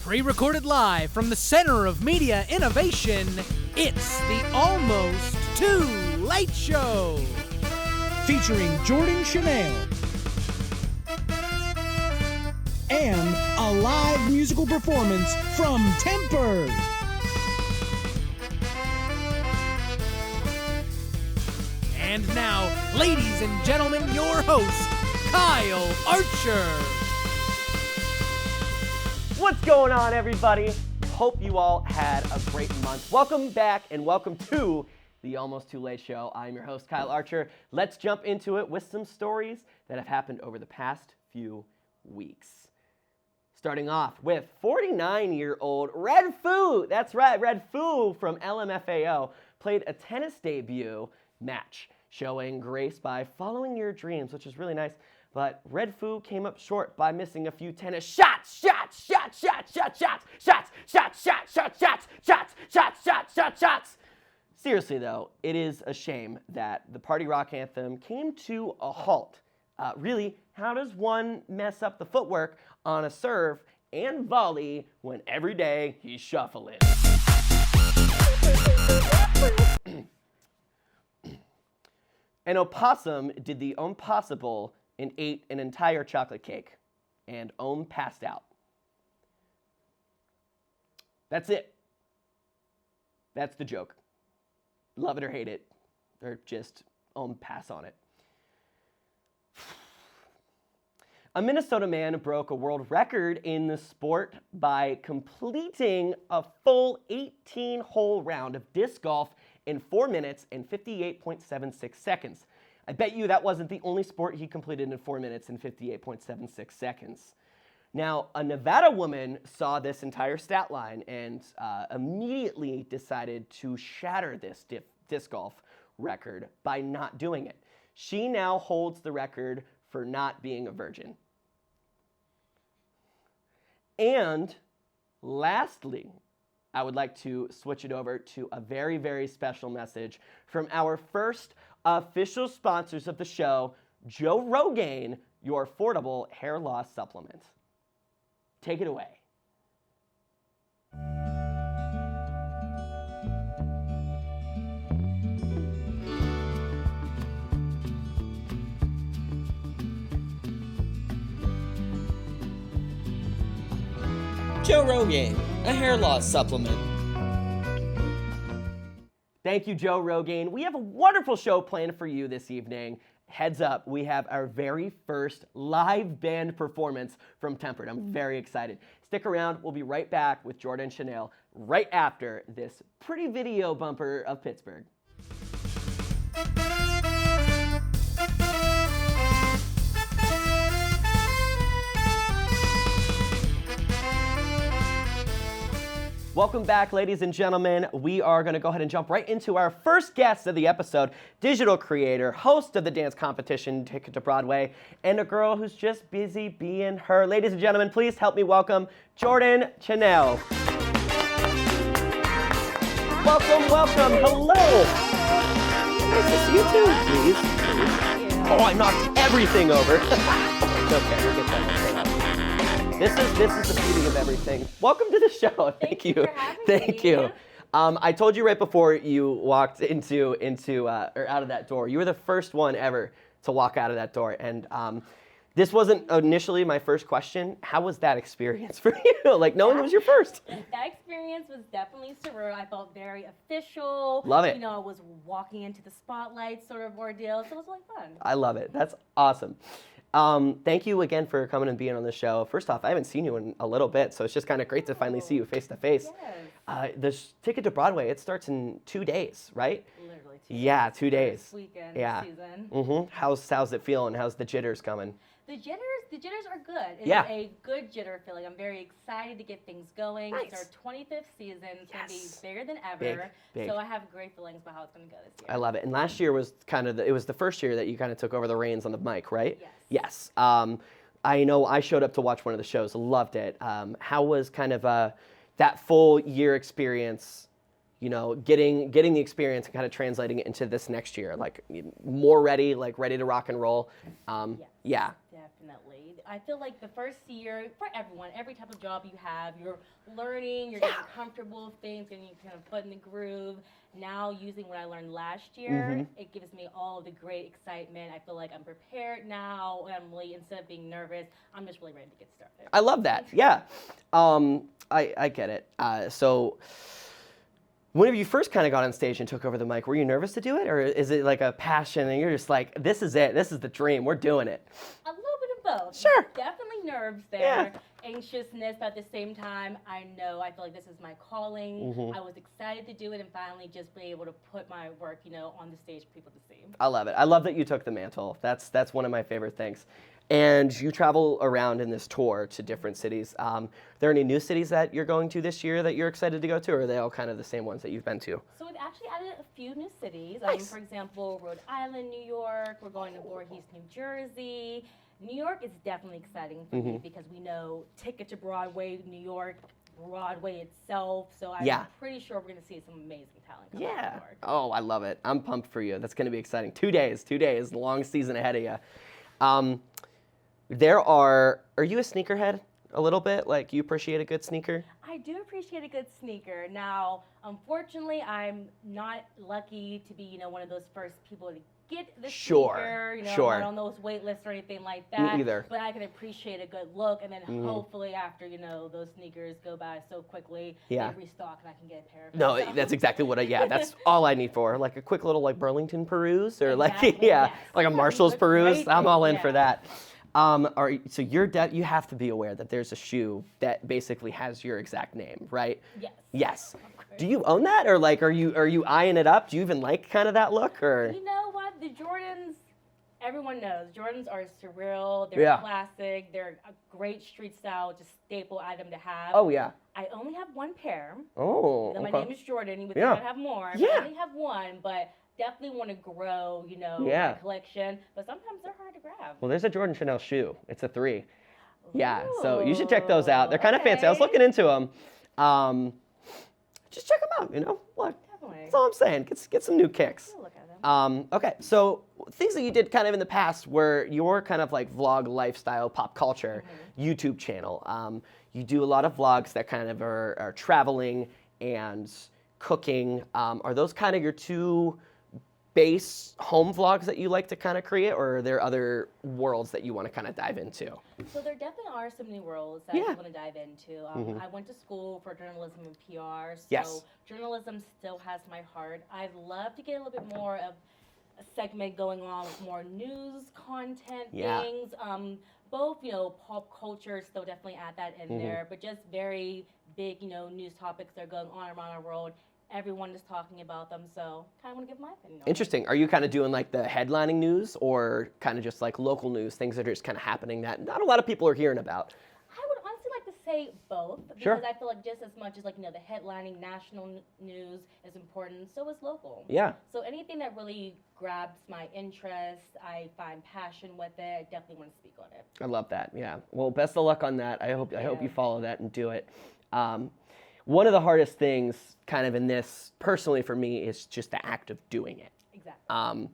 Pre-recorded live from the center of media innovation, it's the Almost Too Late Show. Featuring Jordan Chanel. And a live musical performance from Temper. And now, ladies and gentlemen, your host, Kyle Archer. What's going on, everybody? Hope you all had a great month. Welcome back and welcome to the Almost Too Late Show. I'm your host, Kyle Archer. Let's jump into it with some stories that have happened over the past few weeks. Starting off with 49-year-old Red Foo. That's right, Red Foo from LMFAO played a tennis debut match showing grace by following your dreams, which is really nice. But Red Foo came up short by missing a few tennis shots. Seriously, though, it is a shame that the party rock anthem came to a halt. Really, how does one mess up the footwork on a serve and volley when every day he's shuffling? An opossum did the impossible and ate an entire chocolate cake, and passed out. That's it. That's the joke. Love it or hate it, or just pass on it. A Minnesota man broke a world record in the sport by completing a full 18-hole round of disc golf in 4 minutes and 58.76 seconds. I bet you that wasn't the only sport he completed in 4 minutes and 58.76 seconds. Now, a Nevada woman saw this entire stat line and immediately decided to shatter this disc golf record by not doing it. She now holds the record for not being a virgin. And lastly, I would like to switch it over to a very, very special message from our first official sponsors of the show, Joe Rogaine, your affordable hair loss supplement. Take it away. Joe Rogaine, a hair loss supplement. Thank you, Joe Rogaine. We have a wonderful show planned for you this evening. Heads up, we have our very first live band performance from Tempered. I'm very excited. Stick around. We'll be right back with Jordan Chanel right after this pretty video bumper of Pittsburgh. Welcome back, ladies and gentlemen. We are going to go ahead and jump right into our first guest of the episode, digital creator, host of the dance competition Ticket to Broadway, and a girl who's just busy being her. Ladies and gentlemen, please help me welcome Jordan Chanel. Welcome, welcome. Hello. Nice to see you too, please. Oh, I knocked everything over. It's okay, we'll get that. This is the beauty of everything. Welcome to the show. Thank you. For having Thank me. you. I told you right before you walked into or out of that door. You were the first one ever to walk out of that door, and this wasn't initially my first question. How was that experience for you? Like knowing it was your first. That experience was definitely surreal. I felt very official. Love it. You know, I was walking into the spotlight sort of ordeal, so it was really fun. I love it. That's awesome. Thank you again for coming and being on the show. First off, I haven't seen you in a little bit, so it's just kind of great to finally see you face to face. Yes. This Ticket to Broadway, it starts in 2 days, right? Literally 2 Yeah, days. 2 days. This weekend, Yeah. season. Mm-hmm. How's it feeling? How's the jitters coming? The jitters are good. It's Yeah. a good jitter feeling. I'm very excited to get things going. Nice. It's our 25th season. It's going to Yes. be bigger than ever. Big. So I have great feelings about how it's going to go this year. I love it. And last year was it was the first year that you kind of took over the reins on the mic, right? Yes. Yes. I know I showed up to watch one of the shows, loved it. How was kind of that full year experience you know, getting the experience and kind of translating it into this next year, like more ready, like ready to rock and roll. Yes, Yeah. Definitely. I feel like the first year, for everyone, every type of job you have, you're learning, you're getting comfortable with things, getting kind of foot in the groove. Now, using what I learned last year, it gives me all the great excitement. I feel like I'm prepared now. I'm really, instead of being nervous, I'm just really ready to get started. I love that. Yeah. I get it. So whenever you first kind of got on stage and took over the mic, were you nervous to do it? Or is it like a passion and you're just like, this is it. This is the dream. We're doing it. A little bit of both. Sure. Definitely nerves there. Yeah. Anxiousness, but at the same time, I feel like this is my calling. I was excited to do it and finally just be able to put my work, on the stage for people to see. I love it. I love that you took the mantle. That's one of my favorite things. And you travel around in this tour to different cities. Are there any new cities that you're going to this year that you're excited to go to, or are they all kind of the same ones that you've been to? So we've actually added a few new cities. Nice. For example, Rhode Island, New York. We're going to Voorhees, New Jersey. New York is definitely exciting for me because we know Ticket to Broadway, New York, Broadway itself. So I'm pretty sure we're going to see some amazing talent come out of New York. Oh, I love it. I'm pumped for you. That's going to be exciting. 2 days, long season ahead of you. Are you a sneakerhead a little bit? Like, you appreciate a good sneaker? I do appreciate a good sneaker. Now, unfortunately, I'm not lucky to be, one of those first people to get the sneaker. I'm not on those wait lists or anything like that. Me either. But I can appreciate a good look, and then hopefully after, those sneakers go by so quickly, they restock and I can get a pair of them. No, that's exactly what that's all I need for. Like a quick little like Burlington peruse or like yes. like a Marshall's peruse. I'm all in for that. Yeah. So you have to be aware that there's a shoe that basically has your exact name, right? Yes. Yes. Do you own that, or like are you eyeing it up? Do you even like kind of that look, or? You know what? The Jordans, everyone knows. Jordans are surreal. They're classic. They're a great street style, just staple item to have. Oh yeah. I only have one pair. Oh. My name is Jordan. You would think I'd have more. Yeah. I only have one, but definitely want to grow, my collection. But sometimes they're hard to grab. Well, there's a Jordan Chanel shoe. It's a 3. Yeah, so you should check those out. They're kind of fancy. I was looking into them. Just check them out, Look, Definitely. that's all I'm saying. Get some new kicks. I'll look at them. Okay, so things that you did kind of in the past were your kind of like vlog lifestyle pop culture YouTube channel. You do a lot of vlogs that kind of are traveling and cooking. Are those kind of your two base home vlogs that you like to kind of create, or are there other worlds that you want to kind of dive into? So there definitely are some new worlds that I want to dive into. I went to school for journalism and PR, so journalism still has my heart. I'd love to get a little bit more of a segment going on with more news content things. Both, pop culture, still definitely add that in there, but just very big, news topics that are going on around our world. Everyone is talking about them, so kind of want to give my opinion on Interesting. Are you kind of doing like the headlining news, or kind of just like local news, things that are just kind of happening that not a lot of people are hearing about? I would honestly like to say both, because I feel like just as much as like, the headlining national news is important, so is local. Yeah. So anything that really grabs my interest, I find passion with it, I definitely want to speak on it. I love that. Yeah. Well, best of luck on that. I hope you follow that and do it. One of the hardest things kind of in this, personally for me, is just the act of doing it. Exactly.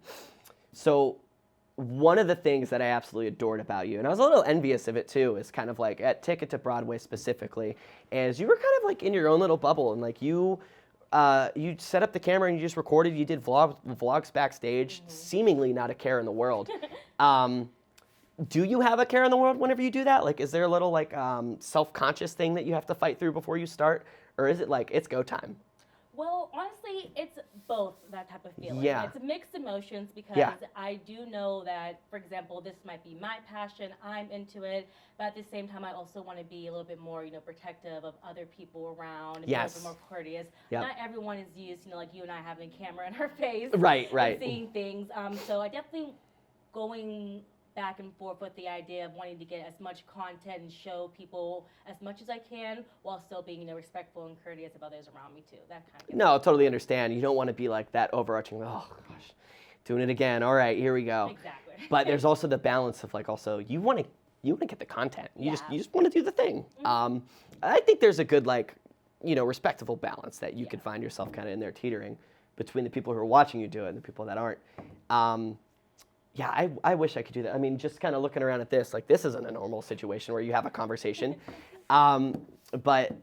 So one of the things that I absolutely adored about you, and I was a little envious of it too, is kind of like at Ticket to Broadway specifically, is you were kind of like in your own little bubble, and like you set up the camera and you just recorded, you did vlogs backstage, seemingly not a care in the world. Do you have a care in the world whenever you do that? Like, is there a little like self-conscious thing that you have to fight through before you start? Or is it like, it's go time? Well, honestly, it's both that type of feeling. Yeah. It's mixed emotions because I do know that, for example, this might be my passion, I'm into it, but at the same time, I also want to be a little bit more, protective of other people around, and be a little bit more courteous. Yep. Not everyone is used, like you and I having a camera in our face. Right. And seeing things. So I definitely going back and forth with the idea of wanting to get as much content and show people as much as I can while still being respectful and courteous of others around me too. That kind of No, I totally understand. You don't want to be like that overarching, oh gosh, doing it again. All right, here we go. Exactly. But there's also the balance of like also you want to get the content. You just want to do the thing. I think there's a good respectable balance that you could find yourself kind of in there teetering between the people who are watching you do it and the people that aren't. Yeah, I wish I could do that. I mean, just kind of looking around at this, like this isn't a normal situation where you have a conversation. But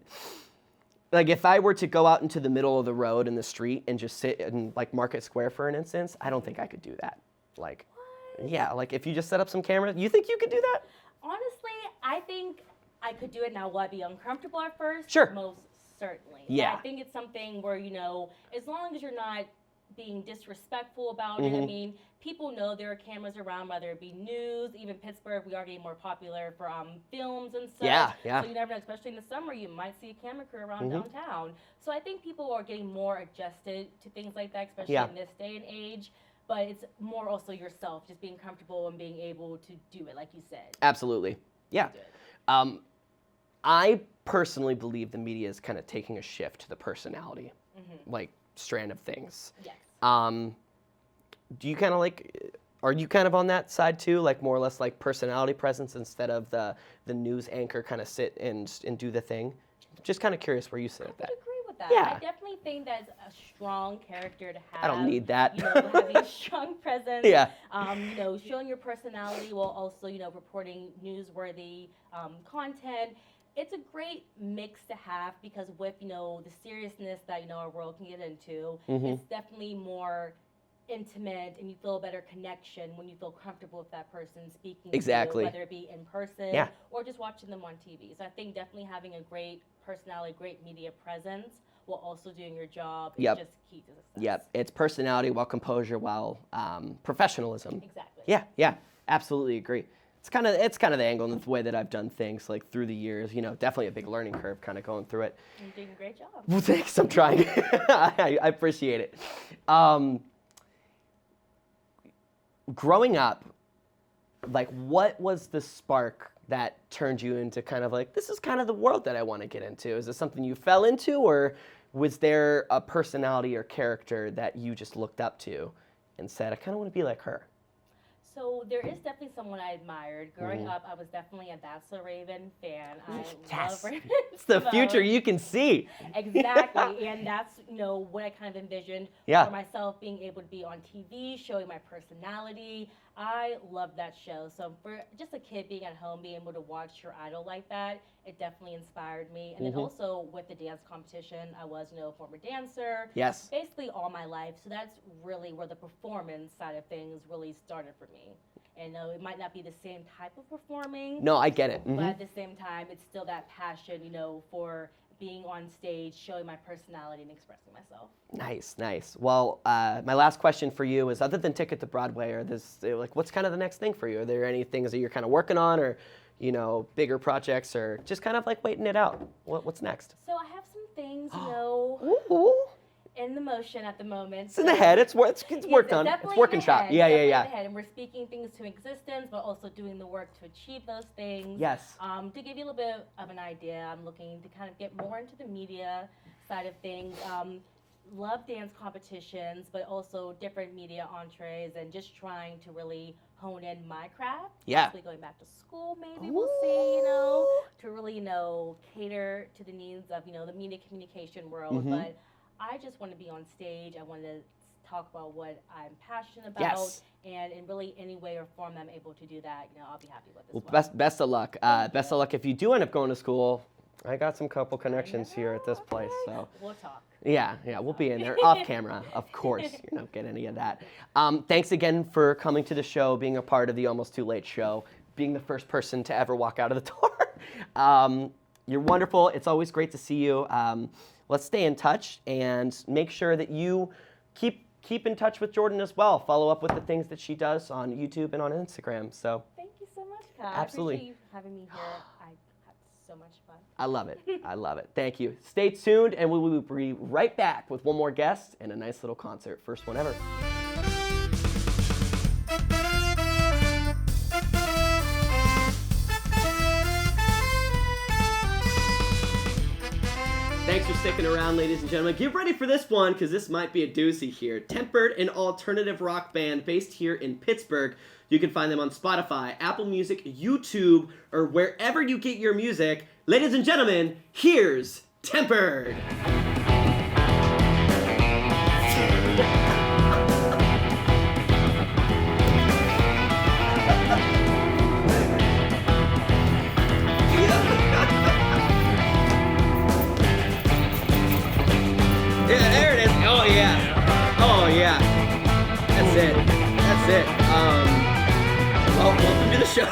like if I were to go out into the middle of the road in the street and just sit in like Market Square for an instance, I don't think I could do that. Like, what? Yeah, like if you just set up some cameras, you think you could do that? Honestly, I think I could do it now. Will I be uncomfortable at first? Sure. Most certainly. Yeah. But I think it's something where, as long as you're not being disrespectful about it, I mean, people know there are cameras around, whether it be news, even Pittsburgh, we are getting more popular for films and such. Yeah. So you never know, especially in the summer, you might see a camera crew around downtown. So I think people are getting more adjusted to things like that, especially in this day and age. But it's more also yourself, just being comfortable and being able to do it, like you said. Absolutely. Yeah. I personally believe the media is kind of taking a shift to the personality, like strand of things. Yes. Do you kind of are you kind of on that side too, like more or less like personality presence instead of the news anchor kind of sit and do the thing? Just kind of curious where you sit at that. I would agree with that. Yeah. I definitely think that's a strong character to have. I don't need that. Having a strong presence. Yeah. Showing your personality while also, reporting newsworthy content. It's a great mix to have because with, the seriousness that, our world can get into, it's definitely more intimate and you feel a better connection when you feel comfortable with that person speaking to you, whether it be in person or just watching them on TV. So I think definitely having a great personality, great media presence while also doing your job is just key to success. Yep, it's personality while composure while professionalism. Exactly. Yeah, absolutely agree. It's kind of the angle and the way that I've done things like through the years. Definitely a big learning curve, kind of going through it. You're doing a great job. Well, thanks. I'm trying. I appreciate it. Growing up, like, what was the spark that turned you into kind of like, this is kind of the world that I want to get into? Is this something you fell into, or was there a personality or character that you just looked up to and said, I kind of want to be like her? So there is definitely someone I admired. Growing up, I was definitely a That's So Raven fan. I love Raven. It's the future you can see. Exactly, and that's what I kind of envisioned for myself, being able to be on TV, showing my personality. I love that show. So for just a kid being at home, being able to watch your idol like that, it definitely inspired me. And then also with the dance competition, I was a former dancer. Yes. Basically all my life. So that's really where the performance side of things really started for me. And it might not be the same type of performing. No, I get it. But at the same time, it's still that passion, for being on stage, showing my personality and expressing myself. Nice. Well, my last question for you is, other than Ticket to Broadway, what's kind of the next thing for you? Are there any things that you're kind of working on, or bigger projects, or just kind of like waiting it out? What's next? So I have some things, in the motion at the moment. It's in the head. It's worked on. It's working shot. Yeah. And we're speaking things to existence, but also doing the work to achieve those things. Yes. To give you a little bit of an idea, I'm looking to kind of get more into the media side of things. Love dance competitions, but also different media entrees, and just trying to really hone in my craft. Yeah. Possibly going back to school, maybe we'll see, to really, cater to the needs of, the media communication world. But I just want to be on stage. I want to talk about what I'm passionate about. Yes. And in really any way or form I'm able to do that, I'll be happy with as well. Best of luck. Best of luck if you do end up going to school. I got some couple connections here at this place, so. We'll talk. Yeah, we'll be in there off camera, of course. You don't get any of that. Thanks again for coming to the show, being a part of the Almost Too Late show, being the first person to ever walk out of the door. You're wonderful. It's always great to see you. Let's stay in touch and make sure that you keep in touch with Jordan as well. Follow up with the things that she does on YouTube and on Instagram. So thank you so much, Kyle. Absolutely. I appreciate you having me here. I had so much fun. I love it. Thank you. Stay tuned, and we will be right back with one more guest and a nice little concert. First one ever. Thanks for sticking around, ladies and gentlemen. Get ready for this one, because this might be a doozy here. Tempered, an alternative rock band based here in Pittsburgh. You can find them on Spotify, Apple Music, YouTube, or wherever you get your music. Ladies and gentlemen, here's Tempered. yeah. Oh, yeah. That's it. That's it. Well, welcome to the show.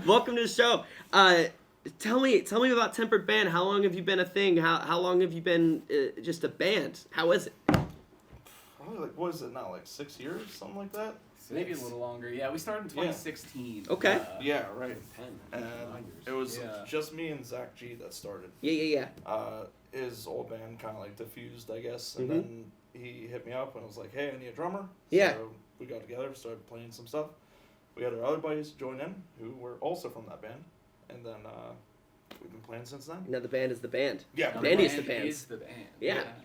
Welcome to the show. Tell me about Tempered Band. How long have you been a thing? How long have you been just a band? How is it? Probably like, what is it now, like 6 years, something like that? Maybe a little longer. Yeah, we started in 2016. Okay. Yeah, right. 10. And it was just me and Zach G that started. Yeah. His old band kind of like diffused, I guess, and then he hit me up and was like, "Hey, I need a drummer." Yeah. So we got together, started playing some stuff. We had our other buddies join in who were also from that band, and then we've been playing since then. Now the band is the band. Yeah, the pretty band much. is the band. Is the band.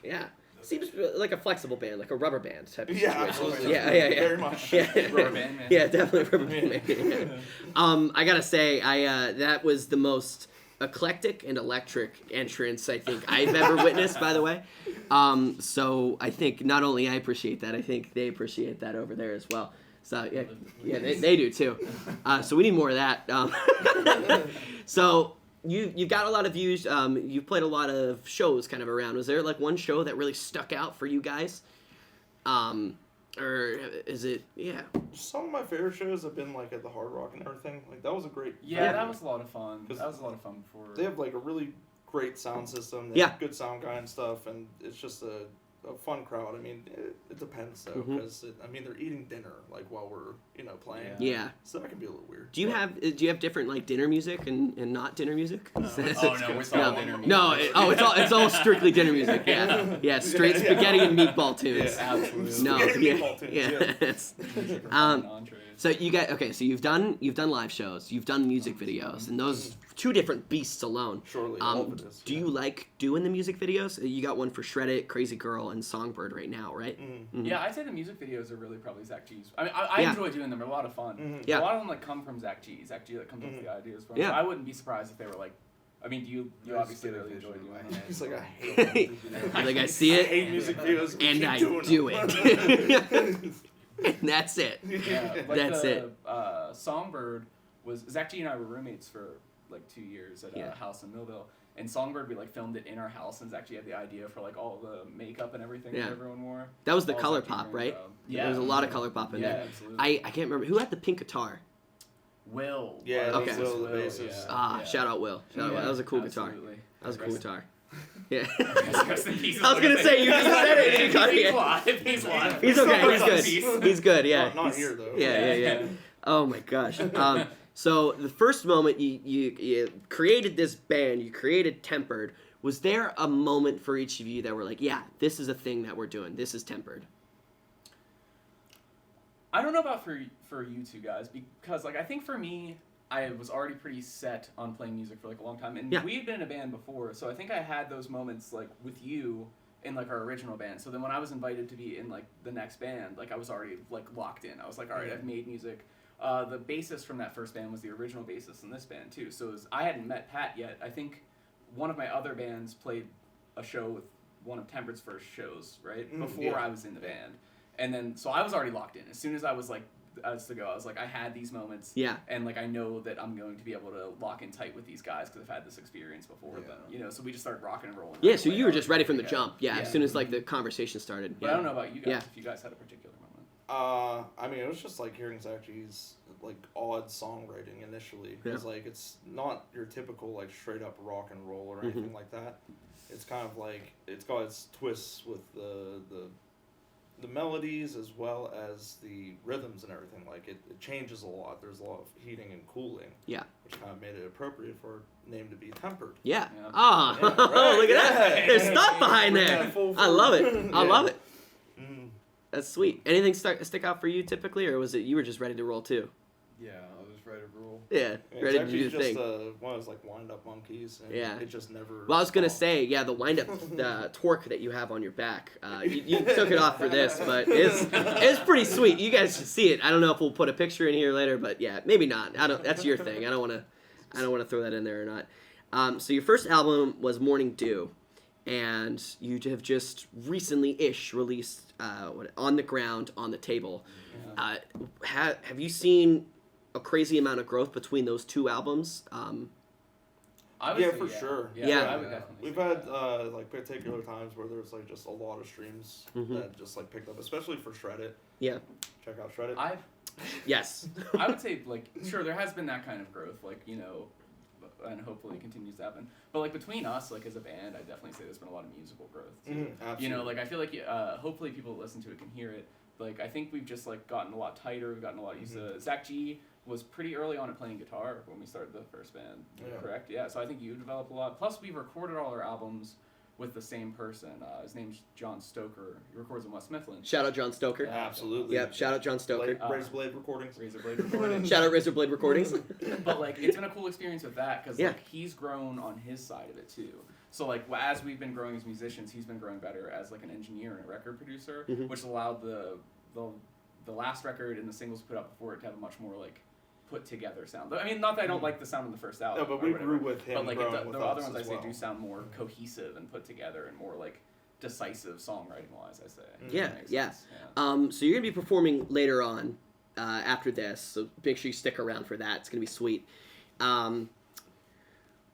Yeah. Seems like a flexible band, like a rubber band type of Yeah, situation. absolutely. Yeah. Very much. Yeah. Rubber band, man. Yeah, definitely rubber band. Man. I gotta say, that was the most eclectic and electric entrance I think I've ever witnessed. By the way, so I think not only I appreciate that, I think they appreciate that over there as well. So yeah, they do too. So we need more of that. So. You've got a lot of views. You've played a lot of shows kind of around. Was there like one show that really stuck out for you guys? Or is it? Yeah. Some of my favorite shows have been like at the Hard Rock and everything. Like that was a great. Yeah, that was a lot of fun. That was a lot of fun before. They have like a really great sound system. They have good sound guy and stuff, and it's just a fun crowd. I mean, it depends though, because they're eating dinner like while we're playing. Yeah. So that can be a little weird. Do you have different like dinner music and not dinner music? Oh no, it's all dinner music. No, it's all strictly dinner music. Yeah, straight spaghetti and meatball tunes. Yeah, absolutely. No, Meatball tunes, So you got So you've done live shows, you've done music videos, and those two different beasts alone. Surely, do you like doing the music videos? You got one for Shred It, Crazy Girl, and Songbird right now, right? Mm-hmm. Yeah, I'd say the music videos are really probably Zach G's. I mean, I enjoy doing them. They're a lot of fun. Mm-hmm. Yeah. A lot of them like come from Zach G. Zach G like comes up with the ideas from. Yeah. So I wouldn't be surprised if they were like. I mean, you obviously really enjoy doing them. He's like, I hate them. Like I see it, I hate music videos, and keep I doing do them. it. And that's it. Yeah, like That's it. Songbird was Zach G and I were roommates for like 2 years at a house in Millville. And Songbird, we like filmed it in our house, and Zach G had the idea for like all the makeup and everything that everyone wore. That was the All color Zach G pop, brained right? out. Yeah, there was a lot of color pop in there. Absolutely. I can't remember who had the pink guitar. Will. Yeah, Okay. Will, the bassist. Shout out Will. That was a cool guitar. Absolutely. That was a cool guitar. Yeah. Rest in peace. I was gonna say you just said it. He's alive. He's alive. He's okay. He's good. He's good. Yeah. Not here though. Yeah. Oh my gosh. So the first moment you created this band, you created Tempered. Was there a moment for each of you that were like, yeah, this is a thing that we're doing. This is Tempered. I don't know about for you two guys, because like I think for me, I was already pretty set on playing music for like a long time, and we had been in a band before, so I think I had those moments like with you in like our original band. So then when I was invited to be in like the next band, like I was already like locked in. I was like, all right, I've made music. The bassist from that first band was the original bassist in this band too. So I hadn't met Pat yet. I think one of my other bands played a show with one of Tempered's first shows, right? Before I was in the band. And then, so I was already locked in. As soon as I was like, I was like, I had these moments. Yeah. And like, I know that I'm going to be able to lock in tight with these guys because I've had this experience before them. So we just started rocking and rolling. Yeah, so you were just ready from the jump. Yeah, as soon as like the conversation started. But I don't know about you guys, if you guys had a particular moment. I mean, it was just like hearing Zach G's like odd songwriting initially. Because like it's not your typical like straight up rock and roll or anything like that. It's kind of like it's got its twists with the melodies as well as the rhythms and everything. Like it changes a lot. There's a lot of heating and cooling. Yeah. Which kind of made it appropriate for a name to be Tempered. Yeah. Ah, look at that. There's stuff behind there. I love it. I love it. That's sweet. Anything stick out for you typically, or was it you were just ready to roll too? Yeah, I was ready to roll. Yeah, ready to do the thing. It's just one of those like wind-up monkeys. And it just never. Well, I was gonna say, the wind-up, the torque that you have on your back. You took it off for this, but it's pretty sweet. You guys should see it. I don't know if we'll put a picture in here later, but yeah, maybe not. That's your thing. I don't wanna throw that in there or not. So your first album was Morning Dew, and you have just recently-ish released On the Ground, On the Table. Yeah. Have you seen a crazy amount of growth between those two albums? I would Yeah, say for sure. Yeah, I would definitely We've say had that. like particular times where there's like just a lot of streams Mm-hmm. that just like picked up, especially for Shred It. Yeah. Check out Shred It. Yes. I would say, like, sure, there has been that kind of growth, like, you know, and hopefully it continues to happen. But, like, between us, like, as a band, I definitely say there's been a lot of musical growth, too. Absolutely. You know, like, I feel like, hopefully people that listen to it can hear it. Like, I think we've just, like, gotten a lot tighter, we've gotten a lot used to Zach G was pretty early on at playing guitar when we started the first band, correct? Yeah, so I think you developed a lot. Plus, we recorded all our albums with the same person. His name's John Stoker. He records in West Mifflin. Shout out John Stoker. Yeah, Absolutely. Yep, shout out John Stoker. Razor Blade Recordings. Razor Blade Recordings. Shout out Razor Blade Recordings. But, like, it's been a cool experience with that because, like, he's grown on his side of it, too. So, like, as we've been growing as musicians, he's been growing better as, like, an engineer and a record producer, which allowed the last record and the singles put out before it to have a much more, like, put together sound. I mean, not that I don't like the sound of the first album. No, but we grew with him. But like growing the with other us ones I as say well. do sound more cohesive and put together and more like decisive songwriting wise. I say. Yeah, yeah. Sense. Yeah. So you're gonna be performing later on after this. So make sure you stick around for that. It's gonna be sweet.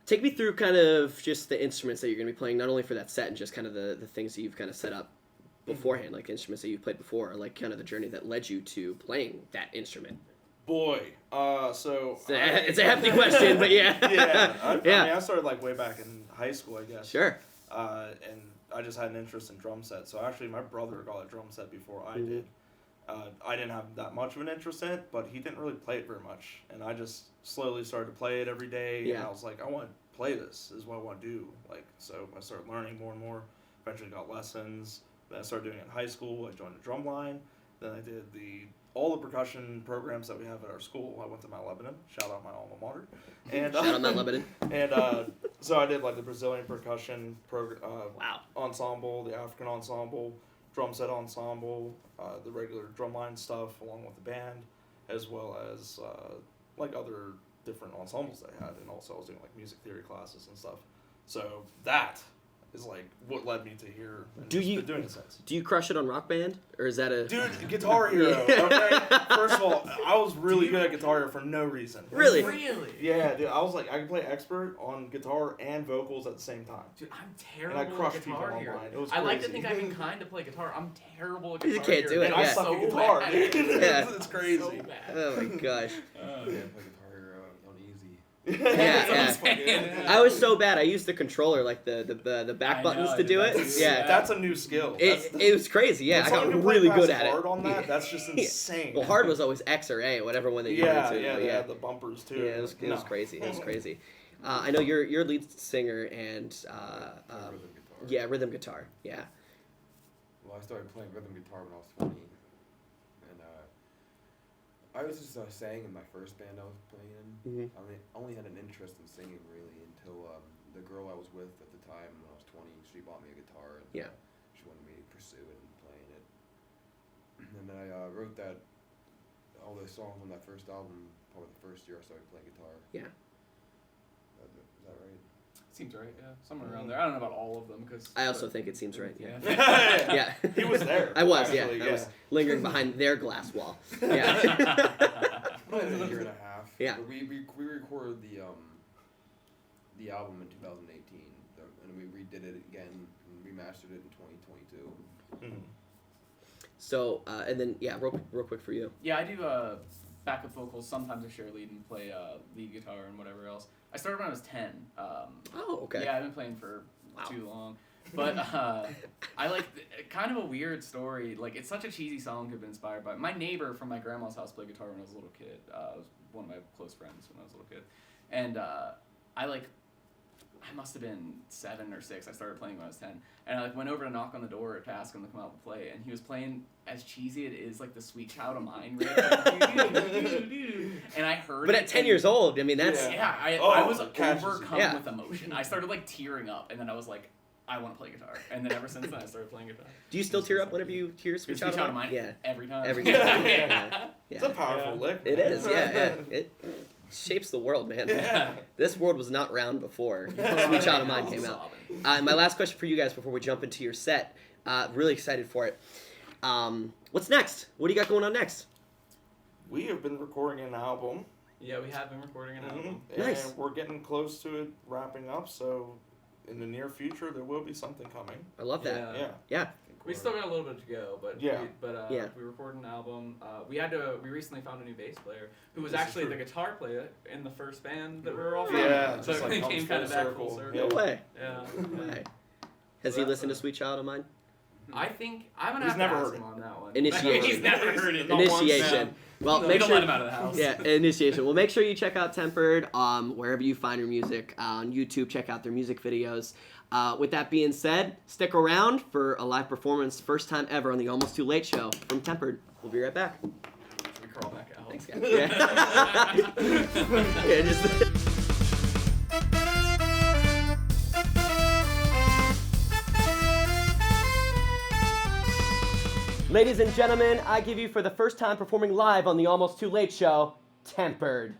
Take me through kind of just the instruments that you're gonna be playing, not only for that set and just kind of the things that you've kind of set up beforehand, like instruments that you've played before, or like kind of the journey that led you to playing that instrument. Boy, so it's a hefty question, but yeah. I mean, I started like way back in high school, I guess. Sure. And I just had an interest in drum sets. So actually, my brother got a drum set before I did. I didn't have that much of an interest in it, but he didn't really play it very much. And I just slowly started to play it every day. And I was like, I want to play this. This is what I want to do. Like, so I started learning more and more. Eventually got lessons. Then I started doing it in high school. I joined a drum line. Then I did all the percussion programs that we have at our school. I went to Mount Lebanon. Shout out my alma mater. And shout out Mount Lebanon. And so I did like the Brazilian percussion wow. ensemble, the African ensemble, drum set ensemble, the regular drumline stuff along with the band, as well as like other different ensembles I had. And also I was doing like music theory classes and stuff. So that is like what led me to here. And been doing it since. Do you crush it on Rock Band, or is that a dude? Guitar Hero. Okay. First of all, I was really good at Guitar Hero for no reason. Really? Yeah, dude. I was like, I could play expert on guitar and vocals at the same time. Dude, I'm terrible and I crushed at Guitar people Hero. online. It was I like to crazy. think I can kind of play guitar. I'm terrible at Guitar You can't Hero. do it, And I yeah. suck So at guitar. bad. Yeah. It's crazy. So bad. Oh my gosh. Yeah, play Guitar Hero on easy. Yeah. I was so bad. I used the controller, like the back buttons to do it. Yeah. That's a new skill. It was crazy. Yeah, I got someone who really played good past at it. hard on that, that's just insane. Well, hard was always X or A, whatever one that you went to. They had the bumpers too. Yeah, it was crazy. It was crazy. I know you're a lead singer and Rhythm guitar. yeah, rhythm guitar. Yeah. Well, I started playing rhythm guitar when I was 20, and I was just sang in my first band I was playing in. Mhm. I mean, only had an interest in singing really until the girl I was with at the time when I was 20, she bought me a guitar. And, Yeah. She wanted me to pursue it and playing it. And then I wrote all those songs on that first album. Probably the first year I started playing guitar. Yeah. Is that right? Seems right, yeah. Somewhere around there. I don't know about all of them because I also think it seems right. Yeah. Yeah. Yeah. He was there. I was. actually, I was lingering behind their glass wall. Yeah. Probably a year and a half. Yeah. But we recorded the album in 2018, and we redid it again and remastered it in 2022. Mhm. So and then real quick for you. Yeah, I do backup vocals. Sometimes I share lead and play lead guitar and whatever else. I started when I was 10. Oh, okay. Yeah, I've been playing for too long. But I like kind of a weird story. Like, it's such a cheesy song to have been inspired by. My neighbor from my grandma's house played guitar when I was a little kid. It was one of my close friends when I was a little kid. And I must have been 7 or 6. I started playing when I was 10. And I went over to knock on the door to ask him to come out and play. And he was playing, as cheesy it is, like the Sweet Child of Mine riff. And I heard But it. at 10 years old, I mean, that's... Yeah, I was catches you. overcome with emotion. I started, tearing up. And then I was like, I want to play guitar. And then ever since then, I started playing guitar. Do you still tear up whenever you hear Sweet Child of Mine? Yeah. Every time. Every time. Yeah. It's a powerful lick. It is, yeah. It shapes the world, man. Yeah. This world was not round before Sweet Child of Mine came out. My last question for you guys before we jump into your set. Really excited for it. What's next? What do you got going on next? We have been recording an album Yeah, we have been recording an album. Nice. And we're getting close to it wrapping up, so in the near future there will be something coming. I love that. Yeah. We still got a little bit to go, but we recorded an album. We recently found a new bass player who was actually the guitar player in the first band that we were all from. Yeah, so it came kind of back full circle. No way. Yeah. Has he listened to Sweet Child of Mine? I think I'm gonna have to ask him on that one. Initiation. He's never heard it. Initiation. Well, make sure let him out of the house. Yeah, initiation. Well, make sure you check out Tempered wherever you find your music on YouTube. Check out their music videos. With that being said, stick around for a live performance, first time ever on the Almost Too Late show from Tempered. We'll be right back. Should we crawl back out? Thanks, guys. Yeah. Just. Ladies and gentlemen, I give you for the first time performing live on the Almost Too Late show, Tempered.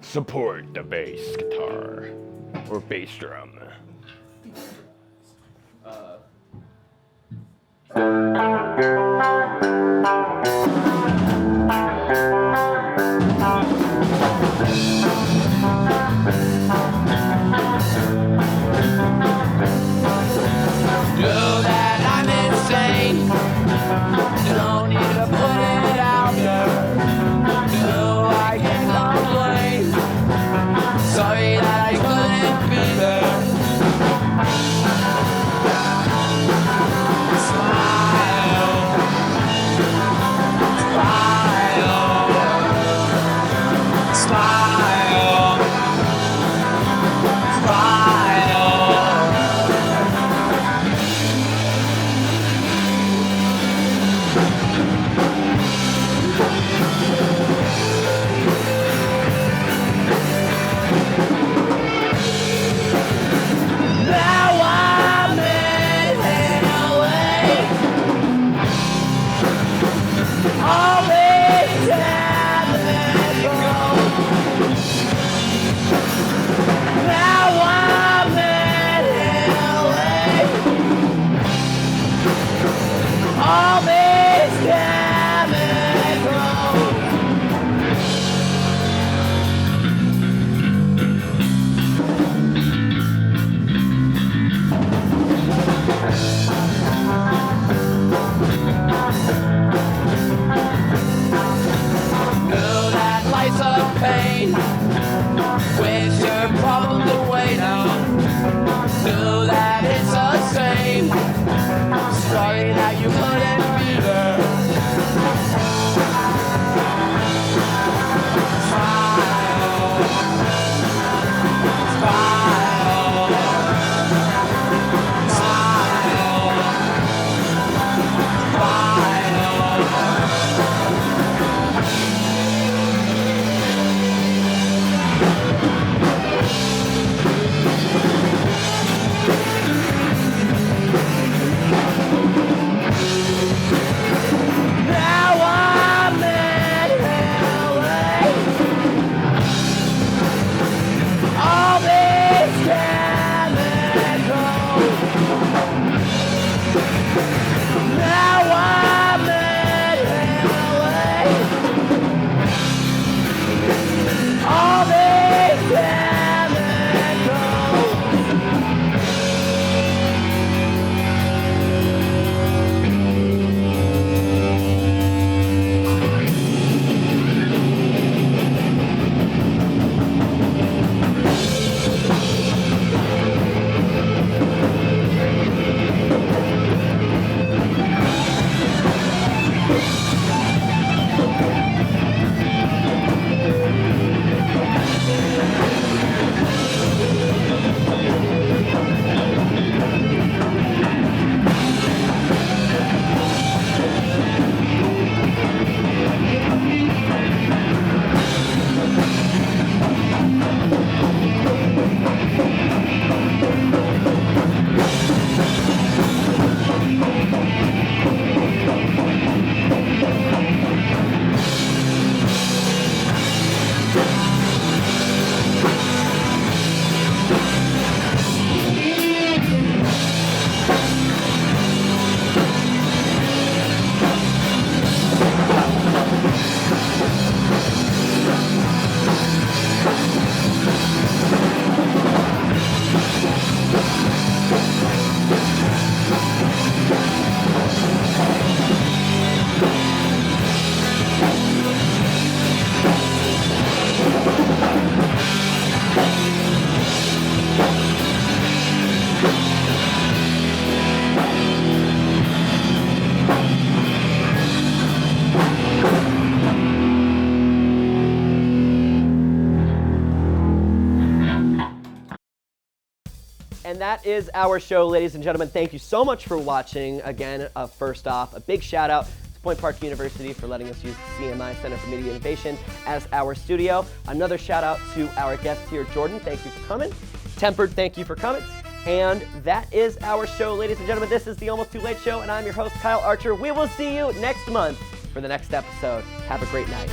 support the bass guitar or bass drum. Don't need to put it out there. No, I can't complain. Sorry that I couldn't be there. Smile, smile, smile, smile. Pain, wish your problems away now. Know that it's the same. Sorry that you couldn't be there. Smile, And that is our show, ladies and gentlemen. Thank you so much for watching. Again, first off, a big shout out to Point Park University for letting us use the CMI Center for Media Innovation as our studio. Another shout out to our guest here, Jordan. Thank you for coming. Tempered, thank you for coming. And that is our show, ladies and gentlemen. This is the Almost Too Late Show, and I'm your host, Kyle Archer. We will see you next month for the next episode. Have a great night.